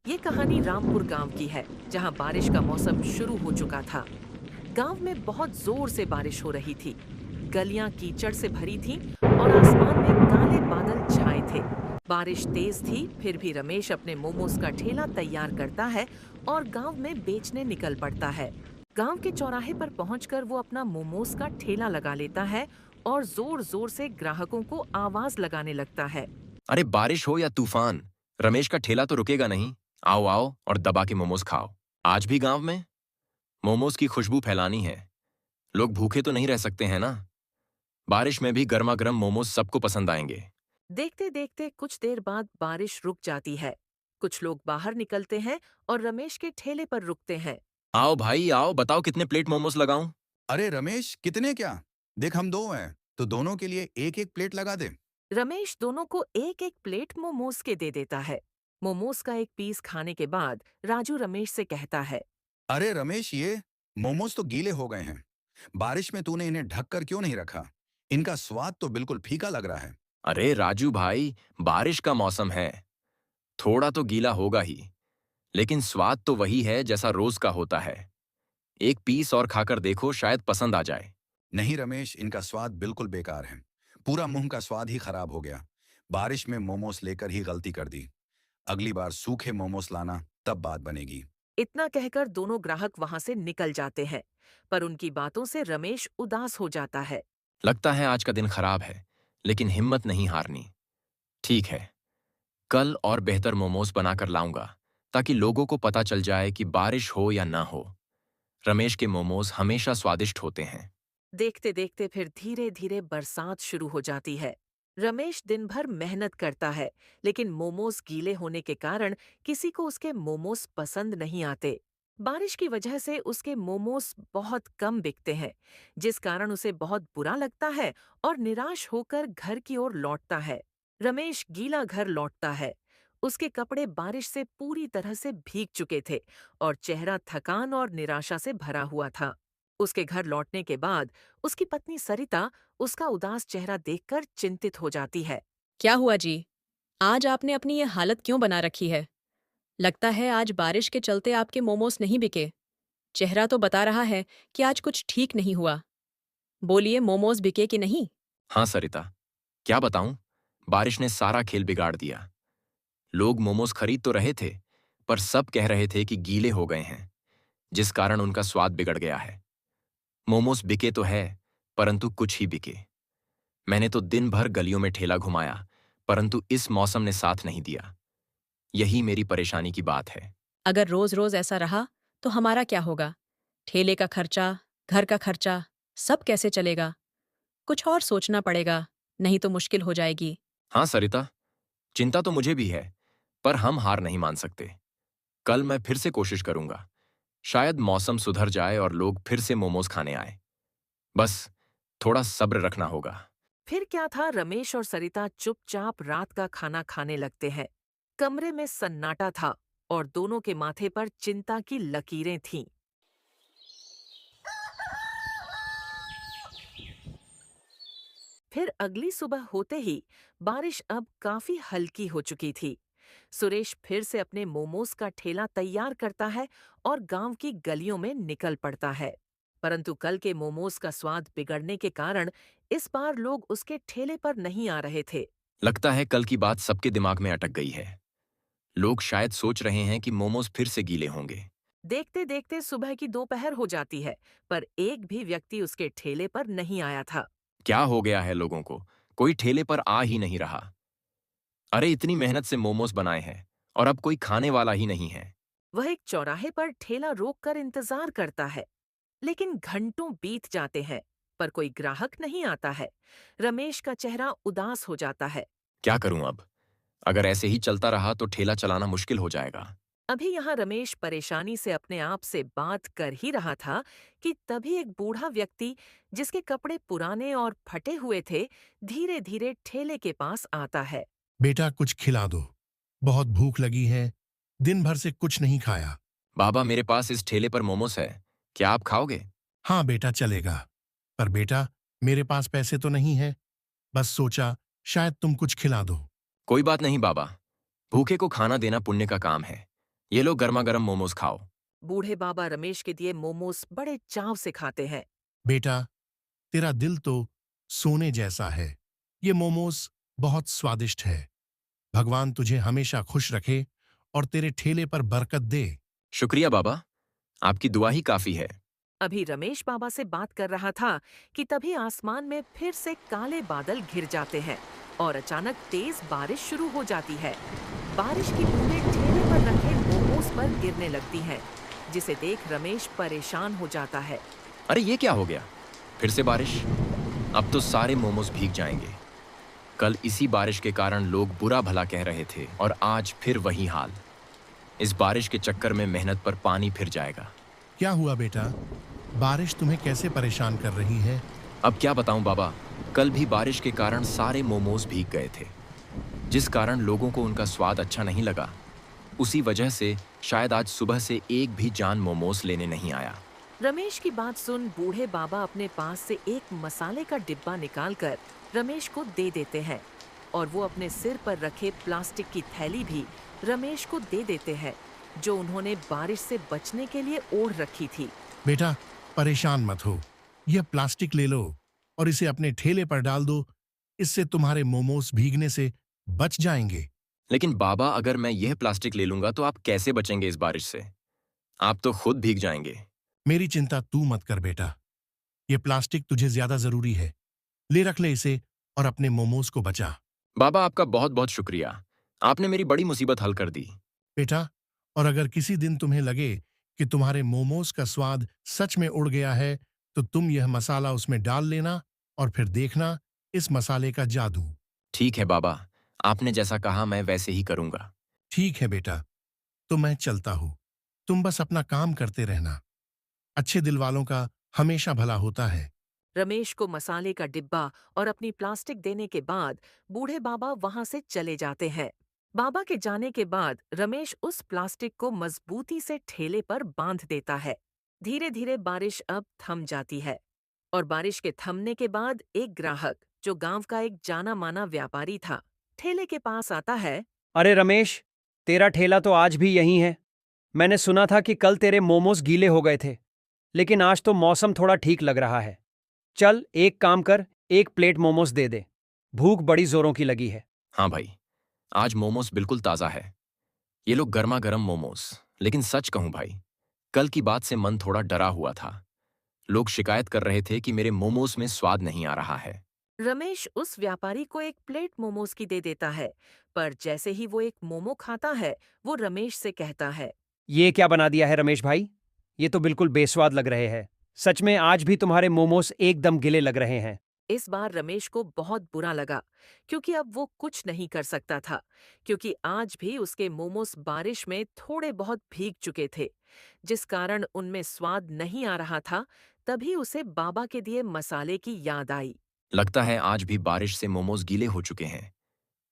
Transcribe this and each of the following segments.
ये कहानी रामपुर गांव की है, जहां बारिश का मौसम शुरू हो चुका था। गांव में बहुत जोर से बारिश हो रही थी। गलियां कीचड़ से भरी थीं और आसमान में काले बादल छाए थे। बारिश तेज थी, फिर भी रमेश अपने मोमोज का ठेला तैयार करता है और गांव में बेचने निकल पड़ता है। गांव के चौराहे पर पहुंचकर वो अपना मोमोज का ठेला लगा लेता है और जोर जोर से ग्राहकों को आवाज लगाने लगता है। अरे बारिश हो या तूफान, रमेश का ठेला तो रुकेगा नहीं। आओ आओ और दबा के मोमोज खाओ। आज भी गांव में मोमोज की खुशबू फैलानी है। लोग भूखे तो नहीं रह सकते हैं ना। बारिश में भी गर्मा गर्म मोमोज सबको पसंद आएंगे। देखते देखते कुछ देर बाद बारिश रुक जाती है। कुछ लोग बाहर निकलते हैं और रमेश के ठेले पर रुकते हैं। आओ भाई आओ, बताओ कितने प्लेट मोमोज लगाऊं। अरे रमेश, कितने क्या? देख, हम दो हैं तो दोनों के लिए एक एक प्लेट लगा दे। रमेश दोनों को एक एक प्लेट मोमोज के दे देता है। मोमोज का एक पीस खाने के बाद राजू रमेश से कहता है। अरे रमेश, ये मोमोज तो गीले हो गए हैं। बारिश में तूने इन्हें ढक कर क्यों नहीं रखा? इनका स्वाद तो बिल्कुल फीका लग रहा है। अरे राजू भाई, बारिश का मौसम है, थोड़ा तो गीला होगा ही, लेकिन स्वाद तो वही है जैसा रोज का होता है। एक पीस और खाकर देखो, शायद पसंद आ जाए। नहीं रमेश, इनका स्वाद बिल्कुल बेकार है। पूरा मुंह का स्वाद ही खराब हो गया। बारिश में मोमोज लेकर ही गलती कर दी। अगली बार सूखे मोमोज लाना, तब बात बनेगी। इतना कहकर दोनों ग्राहक वहां से निकल जाते हैं, पर उनकी बातों से रमेश उदास हो जाता है। लगता है आज का दिन खराब है, लेकिन हिम्मत नहीं हारनी। ठीक है, कल और बेहतर मोमोज बनाकर लाऊंगा, ताकि लोगों को पता चल जाए कि बारिश हो या ना हो, रमेश के मोमोज हमेशा स्वादिष्ट होते हैं। देखते देखते फिर धीरे धीरे बरसात शुरू हो जाती है। रमेश दिन भर मेहनत करता है, लेकिन मोमोज गीले होने के कारण किसी को उसके मोमोज पसंद नहीं आते। बारिश की वजह से उसके मोमोज बहुत कम बिकते हैं, जिस कारण उसे बहुत बुरा लगता है और निराश होकर घर की ओर लौटता है। रमेश गीला घर लौटता है। उसके कपड़े बारिश से पूरी तरह से भीग चुके थे और चेहरा थकान और निराशा से भरा हुआ था। उसके घर लौटने के बाद उसकी पत्नी सरिता उसका उदास चेहरा देखकर चिंतित हो जाती है। क्या हुआ जी? आज आपने अपनी ये हालत क्यों बना रखी है? लगता है आज बारिश के चलते आपके मोमोस नहीं बिके। चेहरा तो बता रहा है कि आज कुछ ठीक नहीं हुआ। बोलिए, मोमोस बिके कि नहीं? हाँ सरिता, क्या बताऊं, बारिश ने सारा खेल बिगाड़ दिया। लोग मोमोज खरीद तो रहे थे, पर सब कह रहे थे कि गीले हो गए हैं, जिस कारण उनका स्वाद बिगड़ गया है। मोमोज बिके तो है, परंतु कुछ ही बिके। मैंने तो दिन भर गलियों में ठेला घुमाया, परंतु इस मौसम ने साथ नहीं दिया। यही मेरी परेशानी की बात है। अगर रोज रोज ऐसा रहा तो हमारा क्या होगा? ठेले का खर्चा, घर का खर्चा, सब कैसे चलेगा? कुछ और सोचना पड़ेगा, नहीं तो मुश्किल हो जाएगी। हाँ सरिता, चिंता तो मुझे भी है, पर हम हार नहीं मान सकते। कल मैं फिर से कोशिश करूंगा। शायद मौसम सुधर जाए और लोग फिर से मोमोज खाने आए। बस थोड़ा सब्र रखना होगा। फिर क्या था, रमेश और सरिता चुपचाप रात का खाना खाने लगते हैं। कमरे में सन्नाटा था और दोनों के माथे पर चिंता की लकीरें थीं। फिर अगली सुबह होते ही बारिश अब काफी हल्की हो चुकी थी। सुरेश फिर से अपने मोमोज का ठेला तैयार करता है और गांव की गलियों में निकल पड़ता है। परंतु कल के मोमोज का स्वाद बिगड़ने के कारण इस बार लोग उसके ठेले पर नहीं आ रहे थे। लगता है कल की बात सबके दिमाग में अटक गई है। लोग शायद सोच रहे हैं कि मोमोज फिर से गीले होंगे। देखते देखते सुबह की दोपहर हो जाती है, पर एक भी व्यक्ति उसके ठेले पर नहीं आया था। क्या हो गया है लोगों को? कोई ठेले पर आ ही नहीं रहा। अरे इतनी मेहनत से मोमोज बनाए हैं और अब कोई खाने वाला ही नहीं है। वह एक चौराहे पर ठेला रोककर इंतजार करता है, लेकिन घंटों बीत जाते हैं, पर कोई ग्राहक नहीं आता है। रमेश का चेहरा उदास हो जाता है। क्या करूं अब? अगर ऐसे ही चलता रहा तो ठेला चलाना मुश्किल हो जाएगा। अभी यहाँ रमेश परेशानी से अपने आप से बात कर ही रहा था कि तभी एक बूढ़ा व्यक्ति, जिसके कपड़े पुराने और फटे हुए थे, धीरे धीरे ठेले के पास आता है। बेटा, कुछ खिला दो। बहुत भूख लगी है। दिन भर से कुछ नहीं खाया। बाबा, मेरे पास इस ठेले पर मोमोज है, क्या आप खाओगे? हाँ बेटा, चलेगा। पर बेटा, मेरे पास पैसे तो नहीं है। बस सोचा शायद तुम कुछ खिला दो। कोई बात नहीं बाबा, भूखे को खाना देना पुण्य का काम है। ये लो गर्मा गर्म मोमोज खाओ। बूढ़े बाबा रमेश के दिए मोमोज बड़े चाव से खाते हैं। बेटा, तेरा दिल तो सोने जैसा है। ये मोमोज बहुत स्वादिष्ट है। भगवान तुझे हमेशा खुश रखे और तेरे ठेले पर बरकत दे। शुक्रिया बाबा, आपकी दुआ ही काफी है। अभी रमेश बाबा से बात कर रहा था कि तभी आसमान में फिर से काले बादल घिर जाते हैं और अचानक तेज बारिश शुरू हो जाती है। बारिश की बूंदें ठेले पर रखे मोमोज पर गिरने लगती हैं, जिसे देख रमेश परेशान हो जाता है। अरे ये क्या हो गया? फिर से बारिश? अब तो सारे मोमोज भीग जाएंगे। कल इसी बारिश के कारण लोग बुरा भला कह रहे थे और आज फिर वही हाल। इस बारिश के चक्कर में मेहनत पर पानी फिर जाएगा। क्या हुआ बेटा? बारिश तुम्हें कैसे परेशान कर रही है? अब क्या बताऊं बाबा, कल भी बारिश के कारण सारे मोमोज भीग गए थे, जिस कारण लोगों को उनका स्वाद अच्छा नहीं लगा। उसी वजह से शायद आज सुबह से एक भी जान मोमोज लेने नहीं आया। रमेश की बात सुन बूढ़े बाबा अपने पास से एक मसाले का डिब्बा निकालकर रमेश को दे देते हैं और वो अपने सिर पर रखे प्लास्टिक की थैली भी रमेश को दे देते हैं, जो उन्होंने बारिश से बचने के लिए ओढ़ रखी थी। बेटा, परेशान मत हो। यह प्लास्टिक ले लो और इसे अपने ठेले पर डाल दो। इससे तुम्हारे मोमोज भीगने से बच जाएंगे। लेकिन बाबा, अगर मैं यह प्लास्टिक ले लूंगा तो आप कैसे बचेंगे इस बारिश से? आप तो खुद भीग जाएंगे। मेरी चिंता तू मत कर बेटा। यह प्लास्टिक तुझे ज्यादा जरूरी है। ले रख ले इसे और अपने मोमोज को बचा। बाबा, आपका बहुत बहुत शुक्रिया। आपने मेरी बड़ी मुसीबत हल कर दी। बेटा, और अगर किसी दिन तुम्हें लगे कि तुम्हारे मोमोज का स्वाद सच में उड़ गया है, तो तुम यह मसाला उसमें डाल लेना और फिर देखना इस मसाले का जादू। ठीक है बाबा, आपने जैसा कहा मैं वैसे ही करूंगा। ठीक है बेटा, तो मैं चलता हूं। तुम बस अपना काम करते रहना। अच्छे दिल वालों का हमेशा भला होता है। रमेश को मसाले का डिब्बा और अपनी प्लास्टिक देने के बाद बूढ़े बाबा वहां से चले जाते हैं। बाबा के जाने के बाद रमेश उस प्लास्टिक को मजबूती से ठेले पर बांध देता है। धीरे धीरे बारिश अब थम जाती है और बारिश के थमने के बाद एक ग्राहक, जो गांव का एक जाना माना व्यापारी था, ठेले के पास आता है। अरे रमेश, तेरा ठेला तो आज भी यहीं है। मैंने सुना था कि कल तेरे मोमोज गीले हो गए थे, लेकिन आज तो मौसम थोड़ा ठीक लग रहा है। चल एक काम कर, एक प्लेट मोमोज दे दे। भूख बड़ी जोरों की लगी है। हाँ भाई, आज मोमोज बिल्कुल ताज़ा है। ये लोग गर्मा गर्म मोमोज। लेकिन सच कहूं भाई, कल की बात से मन थोड़ा डरा हुआ था। लोग शिकायत कर रहे थे कि मेरे मोमोज में स्वाद नहीं आ रहा है। रमेश उस व्यापारी को एक प्लेट मोमोज की दे देता है, पर जैसे ही वो एक मोमो खाता है, वो रमेश से कहता है। ये क्या बना दिया है रमेश भाई? ये तो बिल्कुल बेस्वाद लग रहे हैं। सच में आज भी तुम्हारे मोमोज एकदम गिले लग रहे हैं। इस बार रमेश को बहुत बुरा लगा, क्योंकि अब वो कुछ नहीं कर सकता था, क्योंकि आज भी उसके मोमोस बारिश में थोड़े बहुत भीग चुके थे, जिस कारण उनमें स्वाद नहीं आ रहा था। तभी उसे बाबा के दिए मसाले की याद आई। लगता है आज भी बारिश से मोमोज गीले हो चुके हैं,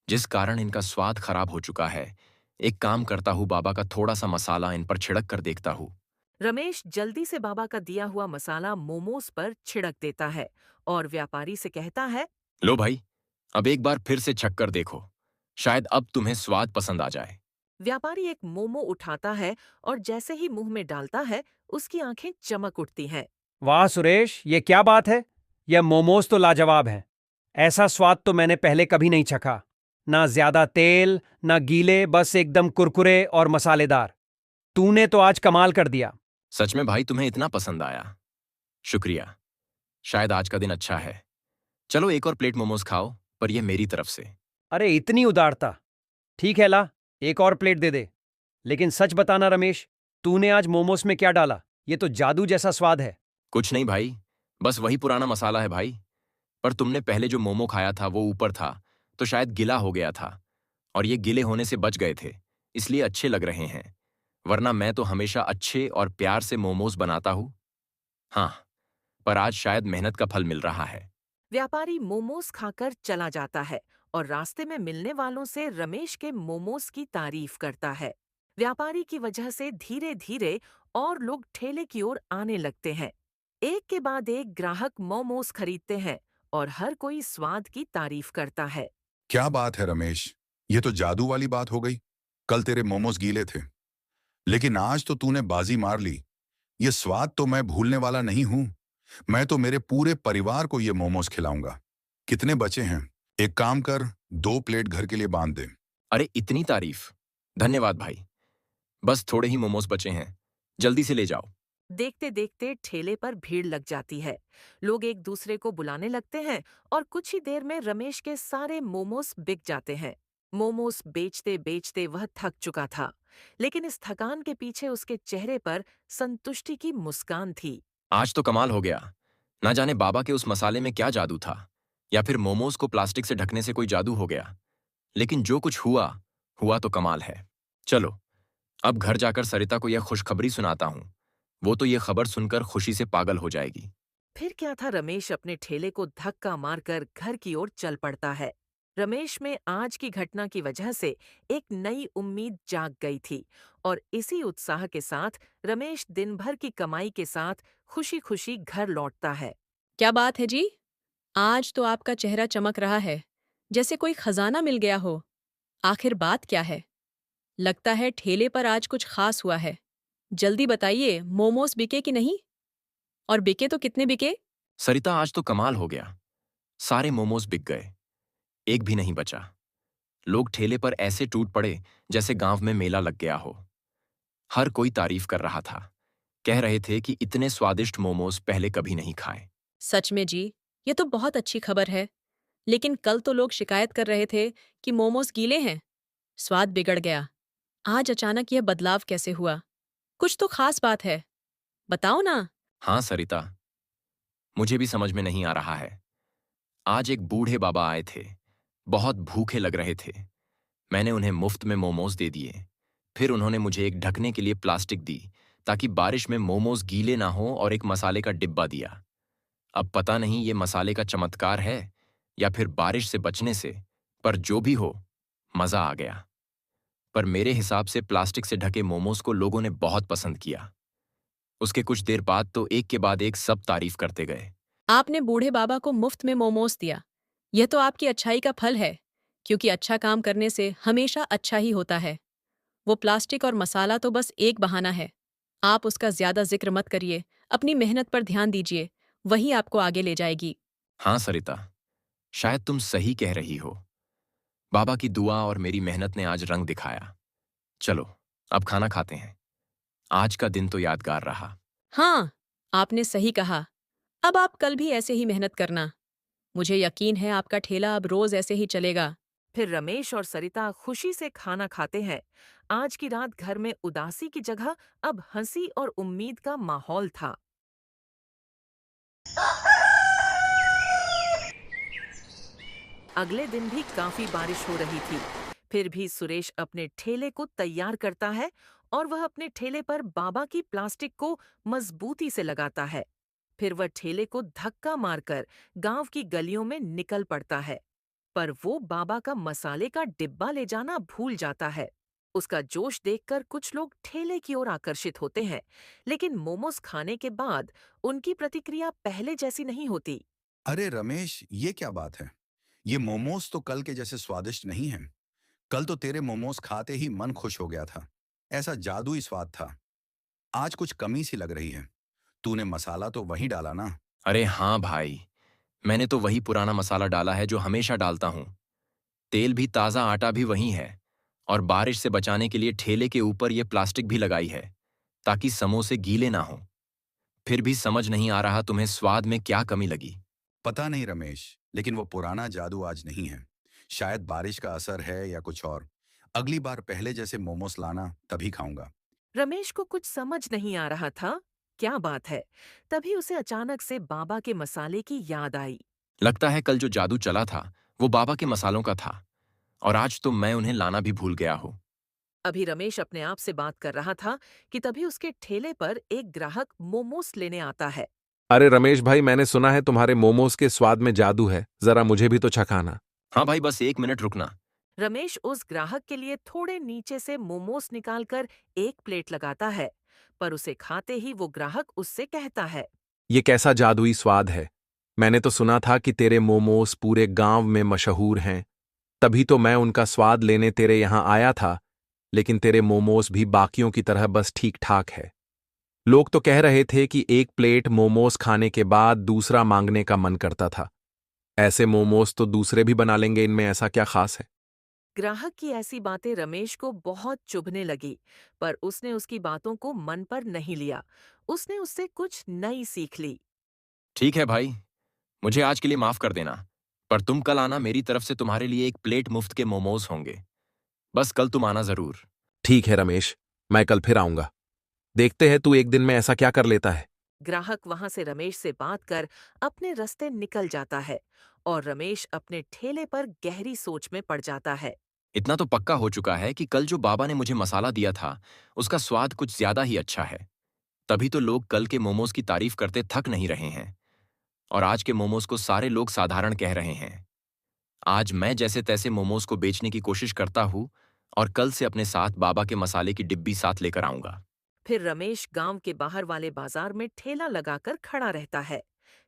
जिस कारण इनका स्वाद खराब हो चुका है। एक काम करता हूँ, बाबा का थोड़ा सा मसाला इन पर छिड़क कर देखता हूँ। रमेश जल्दी से बाबा का दिया हुआ मसाला मोमोस पर छिड़क देता है और व्यापारी से कहता है। लो भाई, अब एक बार फिर से छक कर देखो, शायद अब तुम्हें स्वाद पसंद आ जाए। व्यापारी एक मोमो उठाता है और जैसे ही मुंह में डालता है, उसकी आंखें चमक उठती हैं। वाह सुरेश, ये क्या बात है? यह मोमोज तो लाजवाब हैं। ऐसा स्वाद तो मैंने पहले कभी नहीं चखा। ना ज्यादा तेल, ना गीले, बस एकदम कुरकुरे और मसालेदार। तूने तो आज कमाल कर दिया। सच में भाई, तुम्हें इतना पसंद आया? शुक्रिया। शायद आज का दिन अच्छा है। चलो एक और प्लेट मोमोज खाओ, पर यह मेरी तरफ से। अरे इतनी उदारता। ठीक है, ला एक और प्लेट दे दे। लेकिन सच बताना रमेश, तूने आज मोमोस में क्या डाला? ये तो जादू जैसा स्वाद है। कुछ नहीं भाई, बस वही पुराना मसाला है भाई। पर तुमने पहले जो मोमो खाया था वो ऊपर था, तो शायद गिला हो गया था, और ये गिले होने से बच गए थे, इसलिए अच्छे लग रहे हैं। वरना मैं तो हमेशा अच्छे और प्यार से मोमोज बनाता हूँ। हाँ, पर आज शायद मेहनत का फल मिल रहा है। व्यापारी मोमोस खाकर चला जाता है और रास्ते में मिलने वालों से रमेश के मोमोस की तारीफ करता है। व्यापारी की वजह से धीरे धीरे और लोग ठेले की ओर आने लगते हैं। एक के बाद एक ग्राहक मोमोस खरीदते हैं और हर कोई स्वाद की तारीफ करता है। क्या बात है रमेश, ये तो जादू वाली बात हो गई। कल तेरे मोमोज गीले थे, लेकिन आज तो तूने बाजी मार ली। ये स्वाद तो मैं भूलने वाला नहीं हूं। मैं तो मेरे पूरे परिवार को ये मोमोज खिलाऊंगा। कितने बचे हैं? एक काम कर, 2 प्लेट घर के लिए बांध दे। अरे इतनी तारीफ! धन्यवाद भाई। बस थोड़े ही मोमोज बचे हैं, जल्दी से ले जाओ। देखते देखते ठेले पर भीड़ लग जाती है। लोग एक दूसरे को बुलाने लगते हैं और कुछ ही देर में रमेश के सारे मोमोस बिक जाते हैं। मोमोस बेचते बेचते वह थक चुका था, लेकिन इस थकान के पीछे उसके चेहरे पर संतुष्टि की मुस्कान थी। आज तो कमाल हो गया। ना जाने बाबा के उस मसाले में क्या जादू था, या फिर मोमोज को प्लास्टिक से ढकने से कोई जादू हो गया। लेकिन जो कुछ हुआ, हुआ तो कमाल है। चलो, अब घर जाकर सरिता को यह खुशखबरी सुनाता हूँ। वो तो ये खबर सुनकर खुशी से पागल हो जाएगी। फिर क्या था, रमेश अपने ठेले को धक्का मारकर घर की ओर चल पड़ता है। रमेश में आज की घटना की वजह से एक नई उम्मीद जाग गई थी और इसी उत्साह के साथ रमेश दिन भर की कमाई के साथ खुशी खुशी घर लौटता है। क्या बात है जी? आज तो आपका चेहरा चमक रहा है, जैसे कोई खजाना मिल गया हो। आखिर बात क्या है? लगता है ठेले पर आज कुछ खास हुआ है। जल्दी बताइए, मोमोस बिके कि नहीं? और बिके तो कितने बिके? सरिता, आज तो कमाल हो गया। सारे मोमोज बिक गए, एक भी नहीं बचा। लोग ठेले पर ऐसे टूट पड़े जैसे गांव में मेला लग गया हो। हर कोई तारीफ कर रहा था, कह रहे थे कि इतने स्वादिष्ट मोमोज पहले कभी नहीं खाए। सच में जी, ये तो बहुत अच्छी खबर है। लेकिन कल तो लोग शिकायत कर रहे थे कि मोमोस गीले हैं, स्वाद बिगड़ गया। आज अचानक यह बदलाव कैसे हुआ? कुछ तो खास बात है, बताओ ना। हाँ सरिता, मुझे भी समझ में नहीं आ रहा है। आज एक बूढ़े बाबा आए थे, बहुत भूखे लग रहे थे। मैंने उन्हें मुफ्त में मोमोज दे दिए। फिर उन्होंने मुझे एक ढकने के लिए प्लास्टिक दी ताकि बारिश में मोमोज गीले ना हो, और एक मसाले का डिब्बा दिया। अब पता नहीं ये मसाले का चमत्कार है या फिर बारिश से बचने से, पर जो भी हो, मजा आ गया। पर मेरे हिसाब से प्लास्टिक से ढके मोमोज को लोगों ने बहुत पसंद किया। उसके कुछ देर बाद तो एक के बाद एक सब तारीफ करते गए। आपने बूढ़े बाबा को मुफ्त में मोमोस दिया। यह तो आपकी अच्छाई का फल है, क्योंकि अच्छा काम करने से हमेशा अच्छा ही होता है। वो प्लास्टिक और मसाला तो बस एक बहाना है। आप उसका ज्यादा जिक्र मत करिए, अपनी मेहनत पर ध्यान दीजिए, वही आपको आगे ले जाएगी। हाँ सरिता, शायद तुम सही कह रही हो। बाबा की दुआ और मेरी मेहनत ने आज रंग दिखाया। चलो, अब खाना खाते हैं। आज का दिन तो यादगार रहा। हाँ, आपने सही कहा। अब आप कल भी ऐसे ही मेहनत करना। मुझे यकीन है आपका ठेला अब रोज ऐसे ही चलेगा। फिर रमेश और सरिता खुशी से खाना खाते हैं। आज की रात घर में उदासी की जगह अब हंसी और उम्मीद का माहौल था। अगले दिन भी काफी बारिश हो रही थी। फिर भी सुरेश अपने ठेले को तैयार करता है और वह अपने ठेले पर बाबा की प्लास्टिक को मजबूती से लगाता है। फिर वह ठेले को धक्का मारकर गांव की गलियों में निकल पड़ता है। पर वो बाबा का मसाले का डिब्बा ले जाना भूल जाता है। उसका जोश देखकर कुछ लोग ठेले की ओर आकर्षित होते हैं, लेकिन मोमोज खाने के बाद उनकी प्रतिक्रिया पहले जैसी नहीं होती। अरे रमेश, ये क्या बात है? ये मोमोज तो कल के जैसे स्वादिष्ट नहीं हैं। कल तो तेरे मोमोज खाते ही मन खुश हो गया था। ऐसा जादुई स्वाद था। आज कुछ कमी सी लग रही है। तूने मसाला तो वही डाला ना? अरे हाँ भाई, मैंने तो वही पुराना मसाला डाला है जो हमेशा डालता हूँ। तेल भी ताज़ा, आटा भी वही है, और बारिश से बचाने के लिए ठेले के ऊपर ये प्लास्टिक भी लगाई है ताकि समोसे गीले ना हों। फिर भी समझ नहीं आ रहा तुम्हें स्वाद में क्या कमी लगी। पता नहीं रमेश, लेकिन वो पुराना जादू आज नहीं है। शायद बारिश का असर है या कुछ और। अगली बार पहले जैसे मोमोस लाना, तभी खाऊंगा। रमेश को कुछ समझ नहीं आ रहा था क्या बात है। तभी उसे अचानक से बाबा के मसाले की याद आई। लगता है कल जो जादू चला था वो बाबा के मसालों का था, और आज तो मैं उन्हें लाना भी भूल गया हूँ। अभी रमेश अपने आप से बात कर रहा था कि तभी उसके ठेले पर एक ग्राहक मोमोस लेने आता है। अरे रमेश भाई, मैंने सुना है तुम्हारे मोमोज के स्वाद में जादू है, जरा मुझे भी तो चखाना। हाँ भाई, बस 1 मिनट रुकना। रमेश उस ग्राहक के लिए थोड़े नीचे से मोमोस निकालकर एक प्लेट लगाता है, पर उसे खाते ही वो ग्राहक उससे कहता है। ये कैसा जादुई स्वाद है? मैंने तो सुना था कि तेरे मोमोज पूरे गांव में मशहूर हैं। तभी तो मैं उनका स्वाद लेने तेरे यहाँ आया था। लेकिन तेरे मोमोस भी बाकियों की तरह बस ठीक ठाक है। लोग तो कह रहे थे कि एक प्लेट मोमोस खाने के बाद दूसरा मांगने का मन करता था। ऐसे मोमोस तो दूसरे भी बना लेंगे, इनमें ऐसा क्या खास है? ग्राहक की ऐसी बातें रमेश को बहुत चुभने लगी, पर उसने उसकी बातों को मन पर नहीं लिया। उसने उससे कुछ नई सीख ली। ठीक है भाई, मुझे आज के लिए माफ कर देना, पर तुम कल आना, मेरी तरफ से तुम्हारे लिए एक प्लेट मुफ्त के मोमोज होंगे। बस कल तुम आना जरूर। ठीक है रमेश, मैं कल फिर आऊंगा। देखते हैं तू एक दिन में ऐसा क्या कर लेता है। ग्राहक वहां से रमेश से बात कर अपने रास्ते निकल जाता है और रमेश अपने ठेले पर गहरी सोच में पड़ जाता है। इतना तो पक्का हो चुका है कि कल जो बाबा ने मुझे मसाला दिया था, उसका स्वाद कुछ ज्यादा ही अच्छा है। तभी तो लोग कल के मोमोज की तारीफ करते थक नहीं रहे हैं, और आज के मोमोज को सारे लोग साधारण कह रहे हैं। आज मैं जैसे तैसे मोमोज को बेचने की कोशिश करता हूँ, और कल से अपने साथ बाबा के मसाले की डिब्बी साथ लेकर आऊंगा। फिर रमेश गांव के बाहर वाले बाजार में ठेला लगाकर खड़ा रहता है।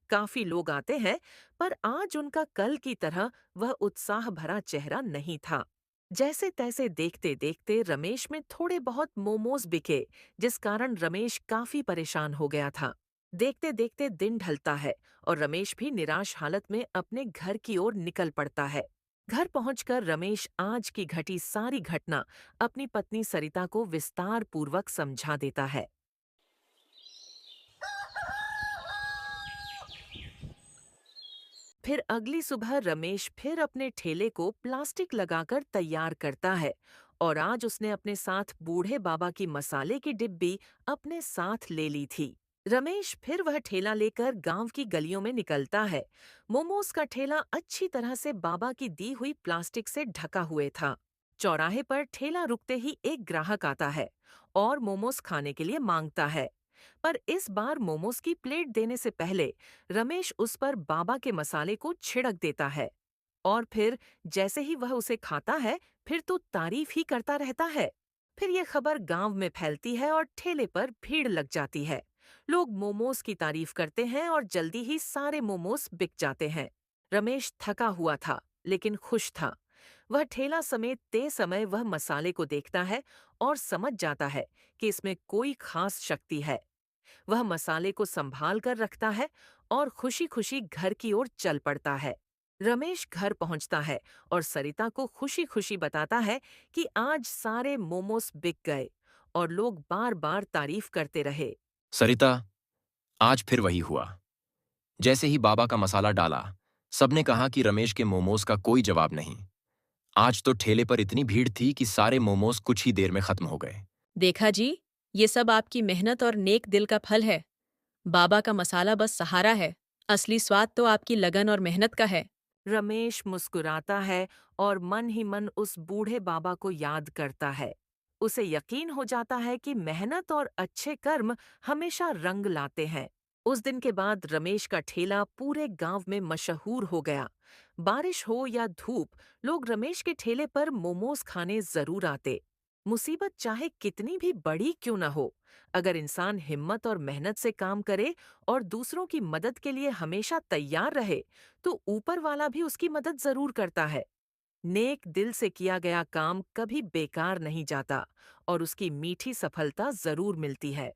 काफी लोग आते हैं, पर आज उनका कल की तरह वह उत्साह भरा चेहरा नहीं था। जैसे तैसे देखते देखते रमेश में थोड़े बहुत मोमोज बिके, जिस कारण रमेश काफी परेशान हो गया था। देखते देखते दिन ढलता है और रमेश भी निराश हालत में अपने घर की ओर निकल पड़ता है। घर पहुंचकर रमेश आज की घटी सारी घटना अपनी पत्नी सरिता को विस्तार पूर्वक समझा देता है। फिर अगली सुबह रमेश फिर अपने ठेले को प्लास्टिक लगाकर तैयार करता है, और आज उसने अपने साथ बूढ़े बाबा की मसाले की डिब्बी अपने साथ ले ली थी। रमेश फिर वह ठेला लेकर गांव की गलियों में निकलता है। मोमोज का ठेला अच्छी तरह से बाबा की दी हुई प्लास्टिक से ढका हुए था। चौराहे पर ठेला रुकते ही एक ग्राहक आता है और मोमोज खाने के लिए मांगता है। पर इस बार मोमोज की प्लेट देने से पहले रमेश उस पर बाबा के मसाले को छिड़क देता है, और फिर जैसे ही वह उसे खाता है, फिर तो तारीफ ही करता रहता है। फिर यह खबर गांव में फैलती है और ठेले पर भीड़ लग जाती है। लोग मोमोज की तारीफ करते हैं और जल्दी ही सारे मोमोज बिक जाते हैं। रमेश थका हुआ था, लेकिन खुश था। वह ठेला समेत तय समय वह मसाले को देखता है और समझ जाता है कि इसमें कोई खास शक्ति है। वह मसाले को संभाल कर रखता है और खुशी खुशी घर की ओर चल पड़ता है। रमेश घर पहुंचता है और सरिता को खुशी खुशी बताता है कि आज सारे मोमोस बिक गए और लोग बार बार तारीफ करते रहे। सरिता, आज फिर वही हुआ। जैसे ही बाबा का मसाला डाला, सबने कहा कि रमेश के मोमोज का कोई जवाब नहीं। आज तो ठेले पर इतनी भीड़ थी कि सारे मोमोज कुछ ही देर में खत्म हो गए। देखा जी, ये सब आपकी मेहनत और नेक दिल का फल है। बाबा का मसाला बस सहारा है, असली स्वाद तो आपकी लगन और मेहनत का है। रमेश मुस्कुराता है और मन ही मन उस बूढ़े बाबा को याद करता है। उसे यकीन हो जाता है कि मेहनत और अच्छे कर्म हमेशा रंग लाते हैं। उस दिन के बाद रमेश का ठेला पूरे गांव में मशहूर हो गया। बारिश हो या धूप, लोग रमेश के ठेले पर मोमोज खाने जरूर आते। मुसीबत चाहे कितनी भी बड़ी क्यों न हो, अगर इंसान हिम्मत और मेहनत से काम करे और दूसरों की मदद के लिए हमेशा तैयार रहे, तो ऊपर वाला भी उसकी मदद जरूर करता है। नेक दिल से किया गया काम कभी बेकार नहीं जाता और उसकी मीठी सफलता जरूर मिलती है।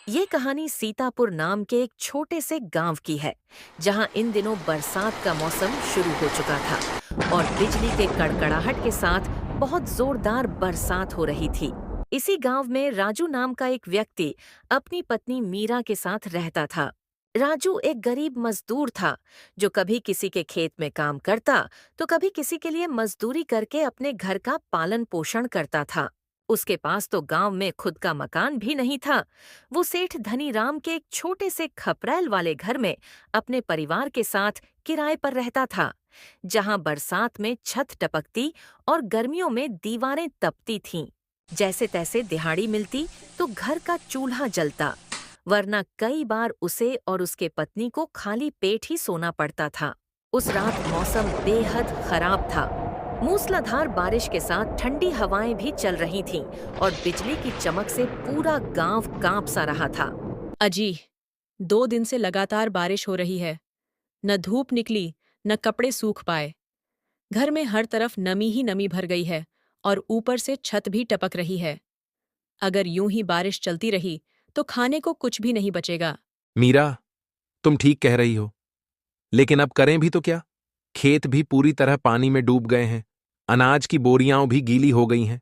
ये कहानी सीतापुर नाम के एक छोटे से गांव की है, जहां इन दिनों बरसात का मौसम शुरू हो चुका था और बिजली के कड़कड़ाहट के साथ बहुत जोरदार बरसात हो रही थी। इसी गांव में राजू नाम का एक व्यक्ति अपनी पत्नी मीरा के साथ रहता था। राजू एक गरीब मजदूर था, जो कभी किसी के खेत में काम करता तो कभी किसी के लिए मजदूरी करके अपने घर का पालन पोषण करता था। उसके पास तो गांव में खुद का मकान भी नहीं था। वो सेठ धनीराम के एक छोटे से खपरैल वाले घर में अपने परिवार के साथ किराए पर रहता था, जहां बरसात में छत टपकती और गर्मियों में दीवारें तपती थीं। जैसे तैसे दिहाड़ी मिलती तो घर का चूल्हा जलता, वरना कई बार उसे और उसके पत्नी को खाली पेट ही सोना पड़ता था। उस रात मौसम बेहद खराब था। मूसलाधार बारिश के साथ ठंडी हवाएं भी चल रही थीं और बिजली की चमक से पूरा गांव कांप सा रहा था। अजी, 2 दिन से लगातार बारिश हो रही है। न धूप निकली, न कपड़े सूख पाए। घर में हर तरफ नमी ही नमी भर गई है और ऊपर से छत भी टपक रही है। अगर यूं ही बारिश चलती रही तो खाने को कुछ भी नहीं बचेगा। मीरा, तुम ठीक कह रही हो, लेकिन अब करें भी तो क्या? खेत भी पूरी तरह पानी में डूब गए हैं। अनाज की बोरियां भी गीली हो गई हैं।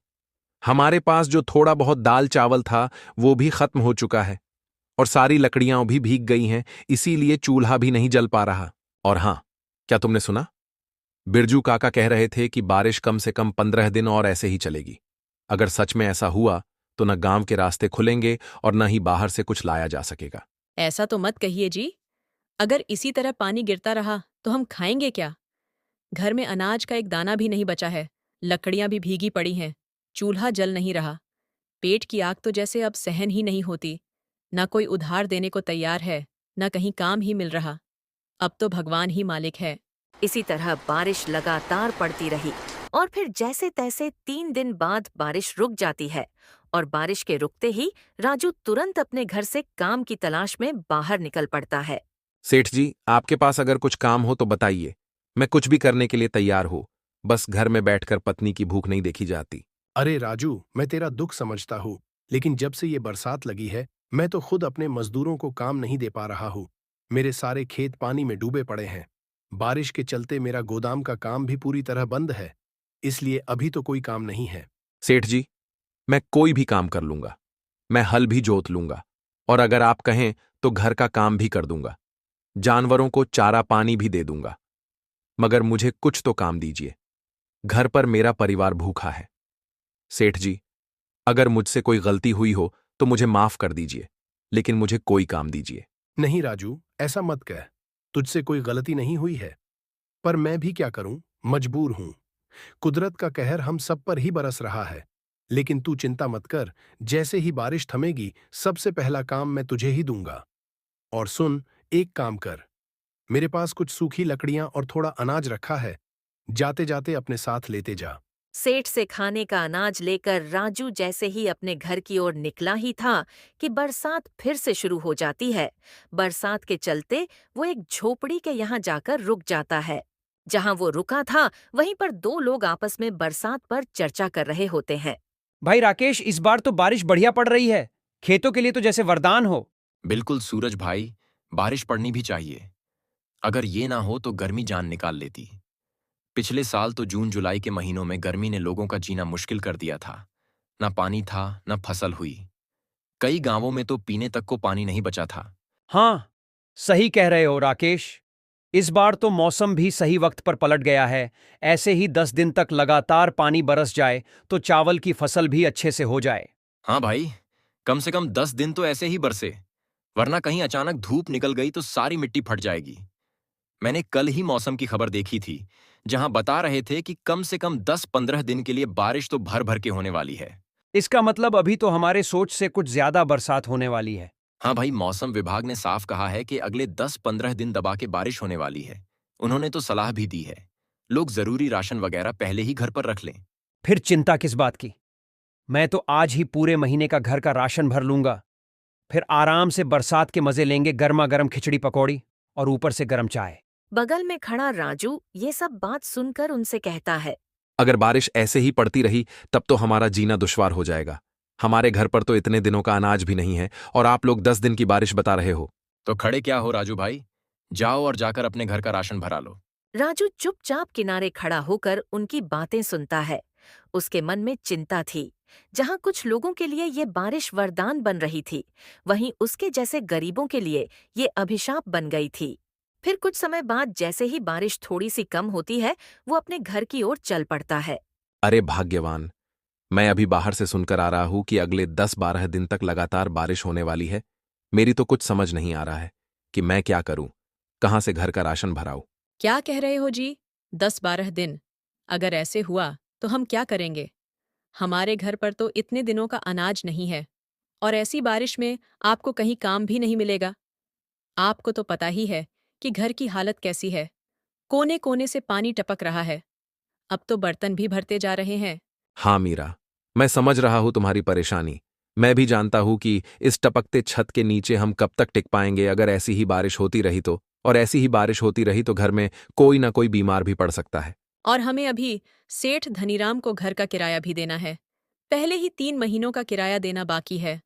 हमारे पास जो थोड़ा बहुत दाल चावल था वो भी खत्म हो चुका है और सारी लकड़ियां भी भीग गई हैं, इसीलिए चूल्हा भी नहीं जल पा रहा। और हां, क्या तुमने सुना? बिरजू काका कह रहे थे कि बारिश कम से कम 15 दिन और ऐसे ही चलेगी। अगर सच में ऐसा हुआ तो न गांव के रास्ते खुलेंगे और न ही बाहर से कुछ लाया जा सकेगा। ऐसा तो मत कहिए जी। अगर इसी तरह पानी गिरता रहा तो हम खाएंगे क्या? घर में अनाज का एक दाना भी नहीं बचा है। लकड़ियां भी भीगी पड़ी हैं। चूल्हा जल नहीं रहा। पेट की आग तो जैसे अब सहन ही नहीं होती। न कोई उधार देने को तैयार है, न कहीं काम ही मिल रहा। अब तो भगवान ही मालिक है। इसी तरह बारिश लगातार पड़ती रही और फिर जैसे तैसे 3 दिन बाद बारिश रुक जाती है और बारिश के रुकते ही राजू तुरंत अपने घर से काम की तलाश में बाहर निकल पड़ता है। सेठ जी, आपके पास अगर कुछ काम हो तो बताइए। मैं कुछ भी करने के लिए तैयार हूं। बस घर में बैठकर पत्नी की भूख नहीं देखी जाती। अरे राजू, मैं तेरा दुख समझता हूँ, लेकिन जब से ये बरसात लगी है मैं तो खुद अपने मजदूरों को काम नहीं दे पा रहा हूँ। मेरे सारे खेत पानी में डूबे पड़े हैं। बारिश के चलते मेरा गोदाम का काम भी पूरी तरह बंद है, इसलिए अभी तो कोई काम नहीं है। सेठ जी, मैं कोई भी काम कर लूंगा। मैं हल भी जोत लूंगा और अगर आप कहें तो घर का काम भी कर दूंगा। जानवरों को चारा पानी भी दे दूंगा। मगर मुझे कुछ तो काम दीजिए। घर पर मेरा परिवार भूखा है। सेठ जी, अगर मुझसे कोई गलती हुई हो तो मुझे माफ कर दीजिए, लेकिन मुझे कोई काम दीजिए। नहीं राजू, ऐसा मत कह। तुझसे कोई गलती नहीं हुई है, पर मैं भी क्या करूं, मजबूर हूं। कुदरत का कहर हम सब पर ही बरस रहा है। लेकिन तू चिंता मत कर, जैसे ही बारिश थमेगी सबसे पहला काम मैं तुझे ही दूंगा। और सुन, एक काम कर, मेरे पास कुछ सूखी लकड़ियां और थोड़ा अनाज रखा है, जाते जाते अपने साथ लेते जा। सेठ से खाने का अनाज लेकर राजू जैसे ही अपने घर की ओर निकला ही था कि बरसात फिर से शुरू हो जाती है। बरसात के चलते वो एक झोपड़ी के यहाँ जाकर रुक जाता है। जहाँ वो रुका था वहीं पर 2 लोग आपस में बरसात पर चर्चा कर रहे होते हैं। भाई राकेश, इस बार तो बारिश बढ़िया पड़ रही है। खेतों के लिए तो जैसे वरदान हो। बिल्कुल सूरज भाई, बारिश पड़नी भी चाहिए। अगर ये ना हो तो गर्मी जान निकाल लेती। पिछले साल तो जून जुलाई के महीनों में गर्मी ने लोगों का जीना मुश्किल कर दिया था। ना पानी था, ना फसल हुई। कई गांवों में तो पीने तक को पानी नहीं बचा था। हाँ, सही कह रहे हो राकेश। इस बार तो मौसम भी सही वक्त पर पलट गया है। ऐसे ही 10 दिन तक लगातार पानी बरस जाए तो चावल की फसल भी अच्छे से हो जाए। हाँ भाई, कम से कम 10 दिन तो ऐसे ही बरसे, वरना कहीं अचानक धूप निकल गई तो सारी मिट्टी फट जाएगी। मैंने कल ही मौसम की खबर देखी थी, जहां बता रहे थे कि कम से कम 10-15 दिन के लिए बारिश तो भर भर के होने वाली है। इसका मतलब अभी तो हमारे सोच से कुछ ज्यादा बरसात होने वाली है। हाँ भाई, मौसम विभाग ने साफ कहा है कि अगले 10-15 दिन दबा के बारिश होने वाली है। उन्होंने तो सलाह भी दी है, लोग जरूरी राशन वगैरह पहले ही घर पर रख लें। फिर चिंता किस बात की? मैं तो आज ही पूरे महीने का घर का राशन भर लूंगा। फिर आराम से बरसात के मजे लेंगे, गर्मा गर्म खिचड़ी पकौड़ी और ऊपर से गर्म चाय। बगल में खड़ा राजू ये सब बात सुनकर उनसे कहता है। अगर बारिश ऐसे ही पड़ती रही तब तो हमारा जीना दुश्वार हो जाएगा। हमारे घर पर तो इतने दिनों का अनाज भी नहीं है और आप लोग 10 दिन की बारिश बता रहे हो। तो खड़े क्या हो राजू भाई, जाओ और जाकर अपने घर का राशन भरा लो। राजू चुपचाप किनारे खड़ा होकर उनकी बातें सुनता है। उसके मन में चिंता थी। जहाँ कुछ लोगों के लिए ये बारिश वरदान बन रही थी, वहीं उसके जैसे गरीबों के लिए ये अभिशाप बन गई थी। फिर कुछ समय बाद जैसे ही बारिश थोड़ी सी कम होती है, वो अपने घर की ओर चल पड़ता है। अरे भाग्यवान, मैं अभी बाहर से सुनकर आ रहा हूं कि अगले 10-12 दिन तक लगातार बारिश होने वाली है। मेरी तो कुछ समझ नहीं आ रहा है कि मैं क्या करूं, कहां से घर का राशन भराऊं। क्या कह रहे हो जी? 10-12 दिन? अगर ऐसे हुआ तो हम क्या करेंगे? हमारे घर पर तो इतने दिनों का अनाज नहीं है और ऐसी बारिश में आपको कहीं काम भी नहीं मिलेगा। आपको तो पता ही है कि घर की हालत कैसी है। कोने कोने से पानी टपक रहा है। अब तो बर्तन भी भरते जा रहे हैं। हाँ मीरा, मैं समझ रहा हूं तुम्हारी परेशानी, मैं भी जानता हूं कि इस टपकते छत के नीचे हम कब तक टिक पाएंगे। अगर ऐसी ही बारिश होती रही तो, और ऐसी ही बारिश होती रही तो घर में कोई ना कोई बीमार भी पड़ सकता है। और हमें अभी सेठ धनीराम को घर का किराया भी देना है। पहले ही 3 महीनों का किराया देना बाकी है।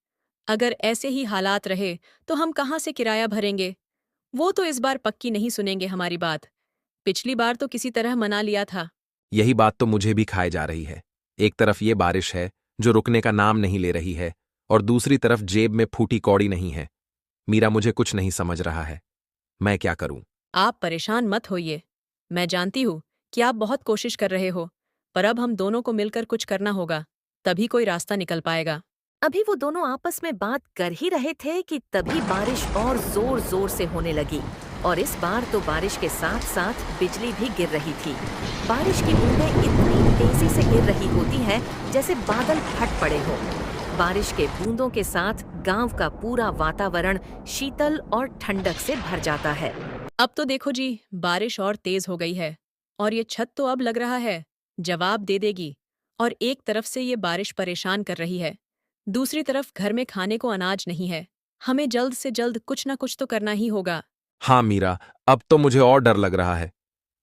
अगर ऐसे ही हालात रहे तो हम कहाँ से किराया भरेंगे? वो तो इस बार पक्की नहीं सुनेंगे हमारी बात। पिछली बार तो किसी तरह मना लिया था। यही बात तो मुझे भी खाए जा रही है। एक तरफ ये बारिश है जो रुकने का नाम नहीं ले रही है, और दूसरी तरफ जेब में फूटी कौड़ी नहीं है। मीरा, मुझे कुछ नहीं समझ रहा है। मैं क्या करूं? आप परेशान मत होइए। मैं जानती हूँ कि आप बहुत कोशिश कर रहे हो, पर अब हम दोनों को मिलकर कुछ करना होगा, तभी कोई रास्ता निकल पाएगा। अभी वो दोनों आपस में बात कर ही रहे थे कि तभी बारिश और जोर जोर से होने लगी, और इस बार तो बारिश के साथ साथ बिजली भी गिर रही थी। बारिश की बूंदें इतनी तेजी से गिर रही होती हैं जैसे बादल फट पड़े हों। बारिश के बूंदों के साथ गांव का पूरा वातावरण शीतल और ठंडक से भर जाता है। अब तो देखो जी, बारिश और तेज हो गई है, और ये छत तो अब लग रहा है जवाब दे देगी। और एक तरफ से ये बारिश परेशान कर रही है, दूसरी तरफ घर में खाने को अनाज नहीं है। हमें जल्द से जल्द कुछ ना कुछ तो करना ही होगा। हाँ मीरा, अब तो मुझे और डर लग रहा है।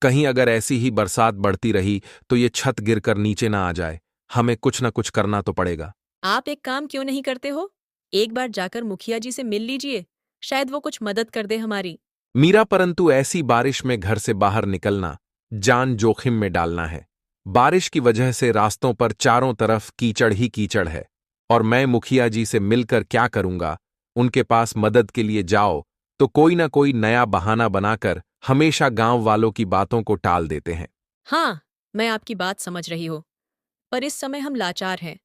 कहीं अगर ऐसी ही बरसात बढ़ती रही तो ये छत गिरकर नीचे ना आ जाए। हमें कुछ ना कुछ करना तो पड़ेगा। आप एक काम क्यों नहीं करते हो? एक बार जाकर मुखिया जी से मिल लीजिए, शायद वो कुछ मदद कर दे हमारी। मीरा, परंतु ऐसी बारिश में घर से बाहर निकलना जान जोखिम में डालना है। बारिश की वजह से रास्तों पर चारों तरफ कीचड़ ही कीचड़ है, और मैं मुखिया जी से मिलकर क्या करूंगा? उनके पास मदद के लिए जाओ तो कोई ना कोई नया बहाना बनाकर हमेशा गांव वालों की बातों को टाल देते हैं। हाँ, मैं आपकी बात समझ रही हूँ, पर इस समय हम लाचार हैं।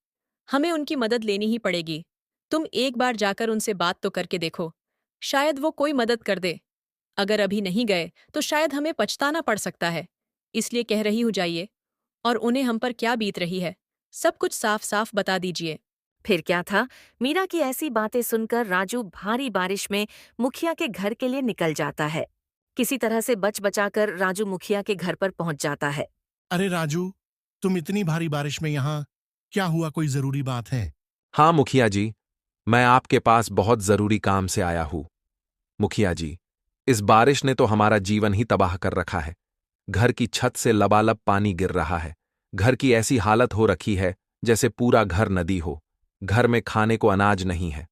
हमें उनकी मदद लेनी ही पड़ेगी। तुम एक बार जाकर उनसे बात तो करके देखो, शायद वो कोई मदद कर दे। अगर अभी नहीं गए तो शायद हमें पछताना पड़ सकता है। इसलिए कह रही हूँ, जाइए और उन्हें हम पर क्या बीत रही है सब कुछ साफ साफ बता दीजिए। फिर क्या था, मीरा की ऐसी बातें सुनकर राजू भारी बारिश में मुखिया के घर के लिए निकल जाता है। किसी तरह से बच बचाकर राजू मुखिया के घर पर पहुंच जाता है। अरे राजू, तुम इतनी भारी बारिश में यहाँ, क्या हुआ? कोई जरूरी बात है? हाँ मुखिया जी, मैं आपके पास बहुत जरूरी काम से आया हूं। मुखिया जी, इस बारिश ने तो हमारा जीवन ही तबाह कर रखा है। घर की छत से लबालब पानी गिर रहा है। घर की ऐसी हालत हो रखी है जैसे पूरा घर नदी हो। घर में खाने को अनाज नहीं है।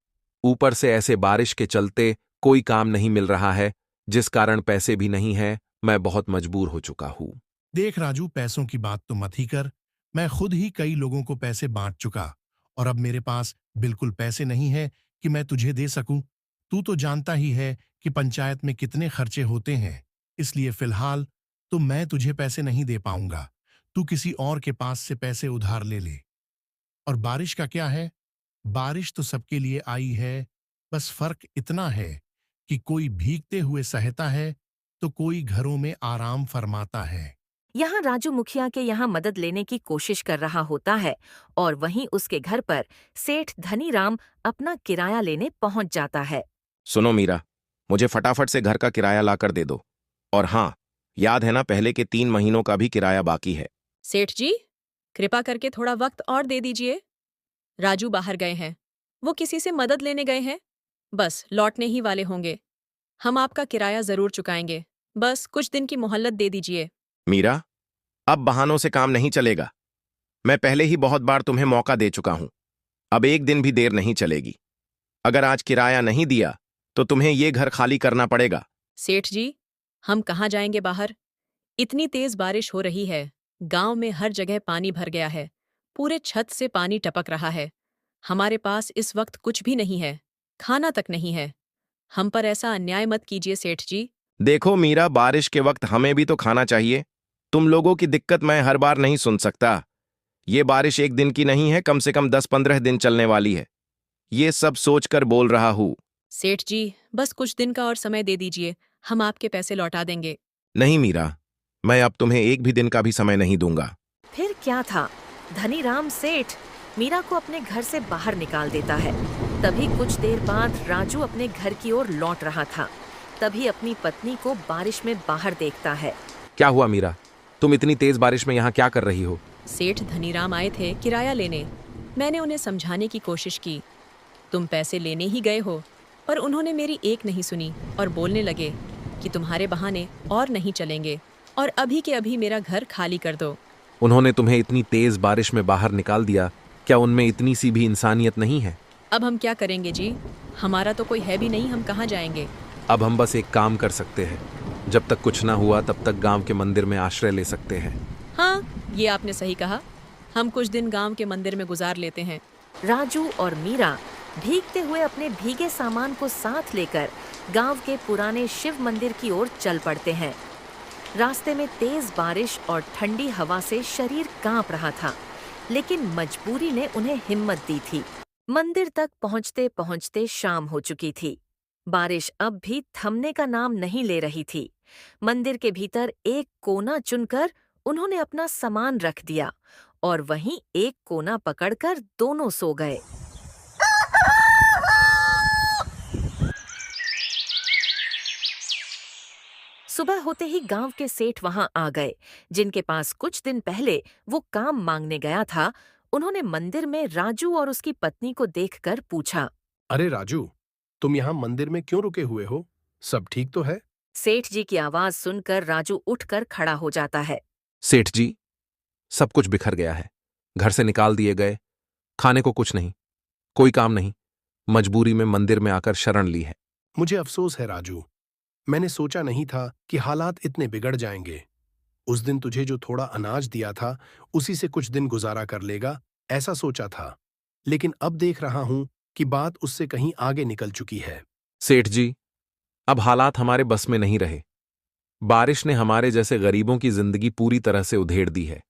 ऊपर से ऐसे बारिश के चलते कोई काम नहीं मिल रहा है, जिस कारण पैसे भी नहीं है। मैं बहुत मजबूर हो चुका हूं। देख राजू, पैसों की बात तो मत ही कर। मैं खुद ही कई लोगों को पैसे बांट चुका, और अब मेरे पास बिल्कुल पैसे नहीं है कि मैं तुझे दे सकूं। तू तो जानता ही है कि पंचायत में कितने खर्चे होते हैं, इसलिए फिलहाल तो मैं तुझे पैसे नहीं दे पाऊंगा। तू किसी और के पास से पैसे उधार ले ले। और बारिश का क्या है? बारिश तो सबके लिए आई है, बस फर्क इतना है कि कोई भीगते हुए सहता है तो कोई घरों में आराम फरमाता है। यहाँ राजू मुखिया के यहाँ मदद लेने की कोशिश कर रहा होता है, और वहीं उसके घर पर सेठ धनीराम अपना किराया लेने पहुंच जाता है। सुनो मीरा, मुझे फटाफट से घर का किराया लाकर दे दो। और हाँ, याद है ना, पहले के 3 महीनों का भी किराया बाकी है। सेठ जी, कृपा करके थोड़ा वक्त और दे दीजिए। राजू बाहर गए हैं, वो किसी से मदद लेने गए हैं, बस लौटने ही वाले होंगे। हम आपका किराया जरूर चुकाएंगे, बस कुछ दिन की मोहलत दे दीजिए। मीरा, अब बहानों से काम नहीं चलेगा। मैं पहले ही बहुत बार तुम्हें मौका दे चुका हूं। अब एक दिन भी देर नहीं चलेगी। अगर आज किराया नहीं दिया तो तुम्हें ये घर खाली करना पड़ेगा। सेठ जी, हम कहाँ जाएंगे बाहर? इतनी तेज बारिश हो रही है, गांव में हर जगह पानी भर गया है, पूरे छत से पानी टपक रहा है। हमारे पास इस वक्त कुछ भी नहीं है, खाना तक नहीं है। हम पर ऐसा अन्याय मत कीजिए सेठ जी। देखो मीरा, बारिश के वक्त हमें भी तो खाना चाहिए। तुम लोगों की दिक्कत मैं हर बार नहीं सुन सकता। ये बारिश एक दिन की नहीं है, कम से कम 10-15 दिन चलने वाली है। ये सब सोचकर बोल रहा हूं। सेठ जी, बस कुछ दिन का और समय दे दीजिए, हम आपके पैसे लौटा देंगे। नहीं मीरा, मैं अब तुम्हें एक भी दिन का भी समय नहीं दूंगा। फिर क्या था, धनीराम सेठ मीरा को अपने घर से बाहर निकाल देता है। तभी कुछ देर बाद राजू अपने घर की ओर लौट रहा था। तभी अपनी पत्नी को बारिश में बाहर देखता है। क्या हुआ मीरा, तुम इतनी तेज बारिश में यहाँ क्या कर रही हो? सेठ धनीराम आए थे किराया लेने। मैंने उन्हें समझाने की कोशिश की, तुम पैसे लेने ही गए हो, पर उन्होंने मेरी एक नहीं सुनी और बोलने लगे कि तुम्हारे बहाने और नहीं चलेंगे और अभी के अभी मेरा घर खाली कर दो। उन्होंने तुम्हें इतनी तेज बारिश में बाहर निकाल दिया, क्या उनमें इतनी सी भी इंसानियत नहीं है? अब हम क्या करेंगे जी? हमारा तो कोई है भी नहीं, हम कहाँ जाएंगे? अब हम बस एक काम कर सकते हैं, जब तक कुछ ना हुआ तब तक गांव के मंदिर में आश्रय ले सकते हैं। हाँ, ये आपने सही कहा। हम कुछ दिन गांव के मंदिर में गुजार लेते हैं। राजू और मीरा भीगते हुए अपने भीगे सामान को साथ लेकर गांव के पुराने शिव मंदिर की ओर चल पड़ते हैं। रास्ते में तेज बारिश और ठंडी हवा से शरीर कांप रहा था, लेकिन मजबूरी ने उन्हें हिम्मत दी थी। मंदिर तक पहुंचते पहुंचते शाम हो चुकी थी। बारिश अब भी थमने का नाम नहीं ले रही थी। मंदिर के भीतर एक कोना चुनकर उन्होंने अपना सामान रख दिया और वहीं एक कोना पकड़कर दोनों सो गए। सुबह होते ही गांव के सेठ वहां आ गए, जिनके पास कुछ दिन पहले वो काम मांगने गया था। उन्होंने मंदिर में राजू और उसकी पत्नी को देखकर पूछा, अरे राजू, तुम यहाँ मंदिर में क्यों रुके हुए हो? सब ठीक तो है? सेठ जी की आवाज सुनकर राजू उठकर खड़ा हो जाता है। सेठ जी, सब कुछ बिखर गया है। घर से निकाल दिए गए, खाने को कुछ नहीं, कोई काम नहीं, मजबूरी में मंदिर में आकर शरण ली है। मुझे अफसोस है राजू, मैंने सोचा नहीं था कि हालात इतने बिगड़ जाएंगे। उस दिन तुझे जो थोड़ा अनाज दिया था, उसी से कुछ दिन गुजारा कर लेगा, ऐसा सोचा था। लेकिन अब देख रहा हूं कि बात उससे कहीं आगे निकल चुकी है। सेठ जी, अब हालात हमारे बस में नहीं रहे। बारिश ने हमारे जैसे गरीबों की जिंदगी पूरी तरह से उधेड़ दी है।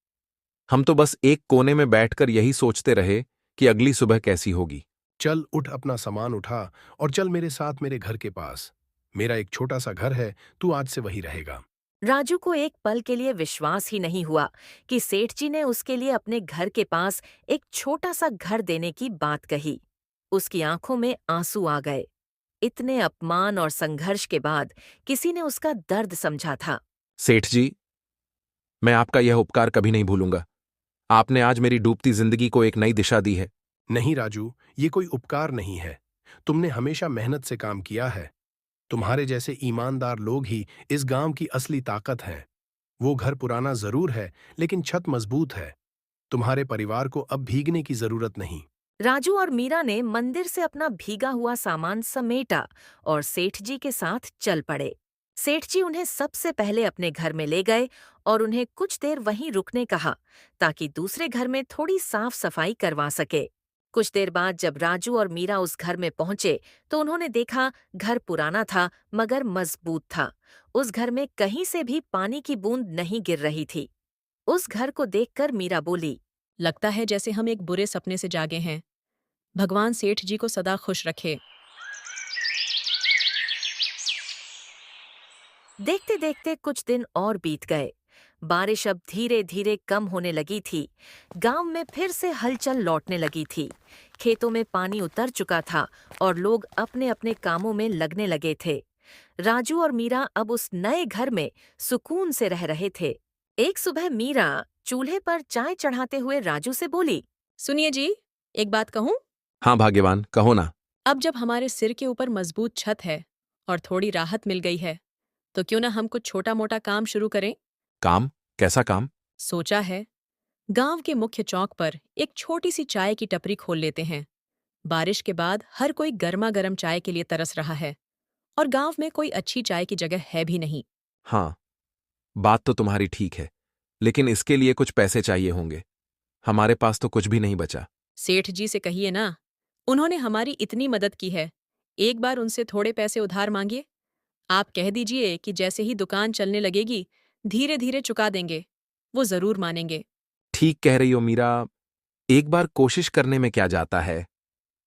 हम तो बस एक कोने में बैठकर यही सोचते रहे कि अगली सुबह कैसी होगी। चल उठ, अपना सामान उठा और चल मेरे साथ मेरे घर के पास। मेरा एक छोटा सा घर है, तू आज से वही रहेगा। राजू को एक पल के लिए विश्वास ही नहीं हुआ कि सेठ जी ने उसके लिए अपने घर के पास एक छोटा सा घर देने की बात कही। उसकी आंखों में आंसू आ गए। इतने अपमान और संघर्ष के बाद किसी ने उसका दर्द समझा था। सेठ जी, मैं आपका यह उपकार कभी नहीं भूलूंगा। आपने आज मेरी डूबती जिंदगी को एक नई दिशा दी है। नहीं राजू, ये कोई उपकार नहीं है। तुमने हमेशा मेहनत से काम किया है। तुम्हारे जैसे ईमानदार लोग ही इस गांव की असली ताकत हैं। वो घर पुराना जरूर है, लेकिन छत मजबूत है। तुम्हारे परिवार को अब भीगने की जरूरत नहीं। राजू और मीरा ने मंदिर से अपना भीगा हुआ सामान समेटा और सेठ जी के साथ चल पड़े। सेठ जी उन्हें सबसे पहले अपने घर में ले गए और उन्हें कुछ देर वहीं रुकने कहा, ताकि दूसरे घर में थोड़ी साफ सफाई करवा सके। कुछ देर बाद जब राजू और मीरा उस घर में पहुंचे तो उन्होंने देखा घर पुराना था मगर मजबूत था। उस घर में कहीं से भी पानी की बूंद नहीं गिर रही थी। उस घर को देखकर मीरा बोली, लगता है जैसे हम एक बुरे सपने से जागे हैं। भगवान सेठ जी को सदा खुश रखे। देखते देखते कुछ दिन और बीत गए। बारिश अब धीरे धीरे कम होने लगी थी। गांव में फिर से हलचल लौटने लगी थी। खेतों में पानी उतर चुका था और लोग अपने अपने कामों में लगने लगे थे। राजू और मीरा अब उस नए घर में सुकून से रह रहे थे। एक सुबह मीरा चूल्हे पर चाय चढ़ाते हुए राजू से बोली, सुनिए जी, एक बात कहूं? हाँ भाग्यवान, कहो ना। अब जब हमारे सिर के ऊपर मजबूत छत है और थोड़ी राहत मिल गई है, तो क्यों ना हम कुछ छोटा मोटा काम शुरू करें? काम? कैसा काम? सोचा है, गांव के मुख्य चौक पर एक छोटी सी चाय की टपरी खोल लेते हैं। बारिश के बाद हर कोई गर्मा गर्म चाय के लिए तरस रहा है और गांव में कोई अच्छी चाय की जगह है भी नहीं। हाँ, बात तो तुम्हारी ठीक है, लेकिन इसके लिए कुछ पैसे चाहिए होंगे। हमारे पास तो कुछ भी नहीं बचा। सेठ जी से कहिए ना, उन्होंने हमारी इतनी मदद की है, एक बार उनसे थोड़े पैसे उधार मांगिए। आप कह दीजिए कि जैसे ही दुकान चलने लगेगी धीरे धीरे चुका देंगे, वो जरूर मानेंगे। ठीक कह रही हो मीरा, एक बार कोशिश करने में क्या जाता है।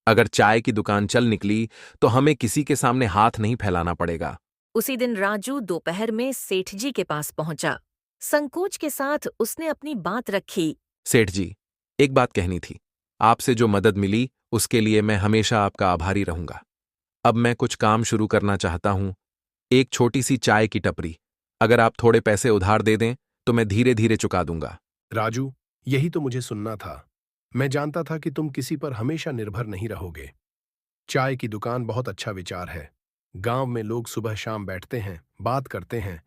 अगर चाय की दुकान चल निकली तो हमें किसी के सामने हाथ नहीं फैलाना पड़ेगा। उसी दिन राजू दोपहर में सेठ जी के पास पहुंचा। संकोच के साथ उसने अपनी बात रखी। सेठ जी, एक बात कहनी थी। आपसे जो मदद मिली उसके लिए मैं हमेशा आपका आभारी रहूंगा। अब मैं कुछ काम शुरू करना चाहता हूं, एक छोटी सी चाय की टपरी। अगर आप थोड़े पैसे उधार दे दें तो मैं धीरे धीरे चुका दूंगा। राजू, यही तो मुझे सुनना था। मैं जानता था कि तुम किसी पर हमेशा निर्भर नहीं रहोगे। चाय की दुकान बहुत अच्छा विचार है। गांव में लोग सुबह शाम बैठते हैं, बात करते हैं।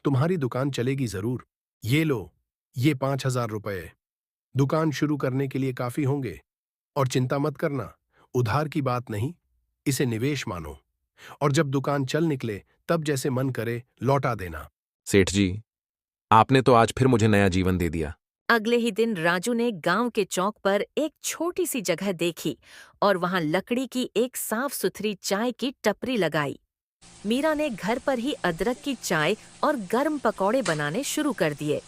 तुम्हारी दुकान चलेगी जरूर। ये लो, ये 5,000 रुपये दुकान शुरू करने के लिए काफी होंगे। और चिंता मत करना, उधार की बात नहीं, इसे निवेश मानो। और जब दुकान चल निकले तब जैसे मन करे लौटा देना। सेठ जी, आपने तो आज फिर मुझे नया जीवन दे दिया। अगले ही दिन राजू ने गांव के चौक पर एक छोटी सी जगह देखी और वहां लकड़ी की एक साफ सुथरी चाय की टपरी लगाई। मीरा ने घर पर ही अदरक की चाय और गर्म पकौड़े बनाने शुरू कर दिए।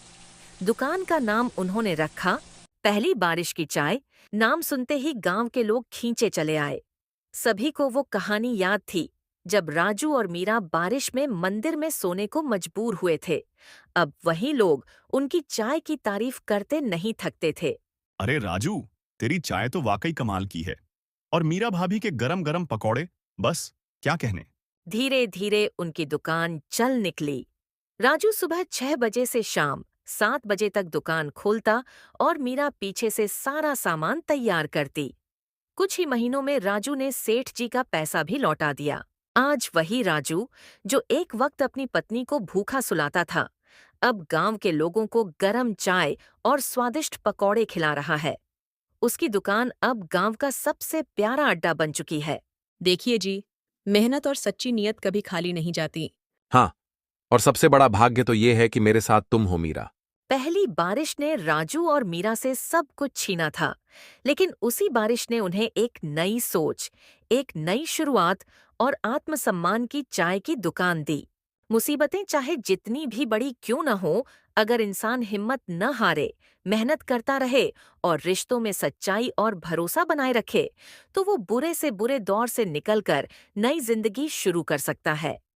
दुकान का नाम उन्होंने रखा पहली बारिश की चाय। नाम सुनते ही गांव के लोग खींचे चले आए। सभी को वो कहानी याद थी जब राजू और मीरा बारिश में मंदिर में सोने को मजबूर हुए थे। अब वही लोग उनकी चाय की तारीफ करते नहीं थकते थे। अरे राजू, तेरी चाय तो वाकई कमाल की है। और मीरा भाभी के गरम गरम पकौड़े, बस क्या कहने। धीरे धीरे उनकी दुकान चल निकली। राजू सुबह 6 बजे से शाम 7 बजे तक दुकान खोलता और मीरा पीछे से सारा सामान तैयार करती। कुछ ही महीनों में राजू ने सेठ जी का पैसा भी लौटा दिया। आज वही राजू, जो एक वक्त अपनी पत्नी को भूखा सुलाता था, अब गांव के लोगों को गरम चाय और स्वादिष्ट पकौड़े खिला रहा है। उसकी दुकान अब गांव का सबसे प्यारा अड्डा बन चुकी है। देखिए जी, मेहनत और सच्ची नीयत कभी खाली नहीं जाती। हाँ, और सबसे बड़ा भाग्य तो ये है कि मेरे साथ तुम हो मीरा। पहली बारिश ने राजू और मीरा से सब कुछ छीना था, लेकिन उसी बारिश ने उन्हें एक नई सोच, एक नई शुरुआत और आत्मसम्मान की चाय की दुकान दी। मुसीबतें चाहे जितनी भी बड़ी क्यों न हो, अगर इंसान हिम्मत न हारे, मेहनत करता रहे और रिश्तों में सच्चाई और भरोसा बनाए रखे, तो वो बुरे से बुरे दौर से निकलकर नई जिंदगी शुरू कर सकता है।